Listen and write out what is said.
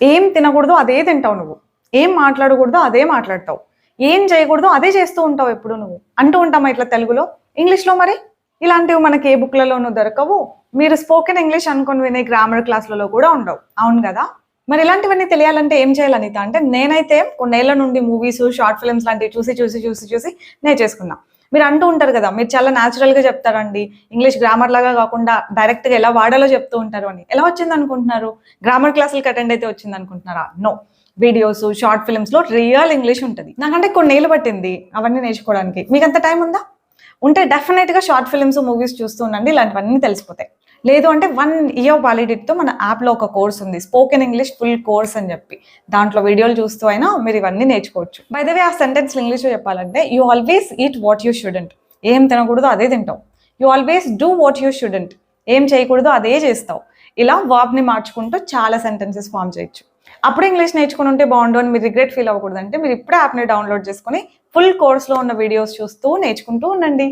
ఏం తినకూడదు అదే తింటావు నువ్వు. ఏం మాట్లాడకూడదో అదే మాట్లాడతావు. ఏం చేయకూడదో అదే చేస్తూ ఉంటావు ఎప్పుడు నువ్వు. అంటూ ఉంటామా ఇట్లా తెలుగులో? ఇంగ్లీష్‌లో మరి? ఇలాంటివి మనకి ఏ బుక్‌లలోనూ దొరకవు. మీరు స్పోకెన్ ఇంగ్లీష్ అనుకుని వినే గ్రామర్ క్లాస్‌లలో కూడా ఉండవు. అవును గదా! మరి ఇలాంటివన్నీ తెలియాలంటే ఏం చేయాలి అనిత అంటే, నేనైతే కొన్నేళ్ల నుండి మూవీస్, షార్ట్ ఫిల్మ్స్ లాంటివి చూసి నేర్చేసుకున్నా. మీరు అంటూ ఉంటారు కదా, మీరు చాలా న్యాచురల్‌గా చెప్తారండి. ఇంగ్లీష్ గ్రామర్ లాగా కాకుండా డైరెక్ట్‌గా ఎలా వాడాలో చెప్తూ ఉంటారు అని. ఎలా వచ్చిందనుకుంటున్నారు? గ్రామర్ క్లాసులకి అటెండ్ అయితే వచ్చిందనుకుంటున్నారా? నో. వీడియోస్, షార్ట్ ఫిల్మ్స్‌లో రియల్ ఇంగ్లీష్ ఉంటది. నాకంటే కొన్నేళ్ళు పట్టింది అవన్నీ నేర్చుకోవడానికి. మీకంత టైం ఉందా? ఉంటే డెఫినెట్‌గా షార్ట్ ఫిల్మ్స్, మూవీస్ చూస్తూ ఉండండి. ఇలాంటివన్నీ తెలిసిపోతాయి. లేదు అంటే 1 ఇయర్ వాలిడిటీతో మన యాప్‌లో ఒక కోర్స్ ఉంది. స్పోకెన్ ఇంగ్లీష్ ఫుల్ కోర్స్ అని చెప్పి. దాంట్లో వీడియోలు చూస్తూ అయినా మీరు ఇవన్నీ నేర్చుకోవచ్చు. బై ద వే ఆ సెంటెన్స్ ఇంగ్లీష్‌లో చెప్పాలంటే, you always eat what you shouldn't. ఏం తినకూడదో అదే తింటావు. You always do what you shouldn't. ఏం చేయకూడదో అదే చేస్తావు. ఇలా వర్బ్‌ని మార్చుకుంటూ చాలా సెంటెన్సెస్ ఫార్మ్ చేయొచ్చు. అప్పుడు ఇంగ్లీష్ నేర్చుకుని ఉంటే బాగుండు అని మీరు రిగ్రెట్ ఫీల్ అవ్వకూడదంటే, మీరు ఇప్పుడే యాప్‌ని డౌన్లోడ్ చేసుకొని ఫుల్ కోర్స్‌లో ఉన్న వీడియోస్ చూస్తూ నేర్చుకుంటూ ఉండండి.